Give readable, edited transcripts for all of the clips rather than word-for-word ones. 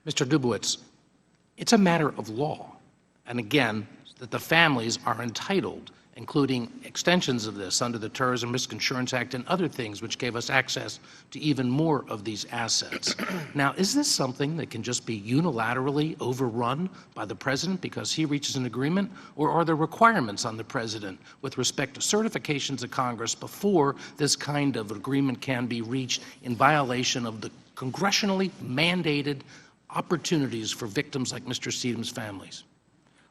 Mr. Dubowitz, it's a matter of law, and again, that the families are entitled, including extensions of this under the Terrorism Risk Insurance Act and other things which gave us access to even more of these assets. Now, is this something that can just be unilaterally overrun by the President because he reaches an agreement, or are there requirements on the President with respect to certifications of Congress before this kind of agreement can be reached in violation of the congressionally mandated opportunities for victims like Mr. Sedum's families?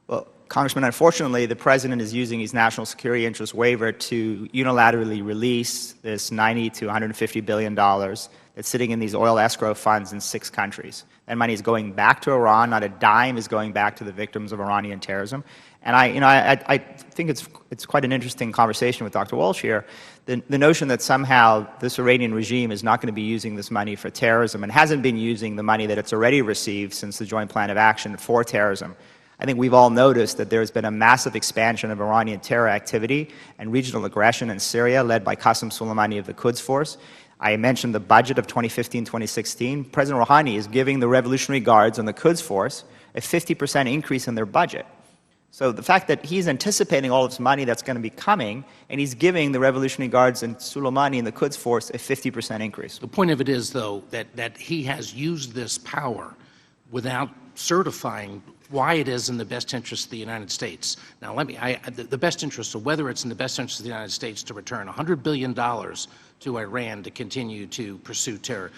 Well, Congressman, unfortunately, the President is using his national security interest waiver to unilaterally release this $90 to $150 billion that's sitting in these oil escrow funds in 6 countries. That money is going back to Iran. Not a dime is going back to the victims of Iranian terrorism. And I think it's quite an interesting conversation with Dr. Walsh here. The notion that somehow this Iranian regime is not going to be using this money for terrorism and hasn't been using the money that it's already received since the Joint Plan of Action for terrorism. I think we've all noticed that there's been a massive expansion of Iranian terror activity and regional aggression in Syria, led by Qasem Soleimani of the Quds Force. I mentioned the budget of 2015-2016. President Rouhani is giving the Revolutionary Guards and the Quds Force a 50% increase in their budget. So the fact that he's anticipating all this money that's going to be coming, and he's giving the Revolutionary Guards and Soleimani and the Quds Force a 50% increase. The point of it is, though, that he has used this power without certifying why it is in the best interest of the United States. Now, the best interest, or whether it's in the best interest of the United States to return $100 billion to Iran to continue to pursue terror.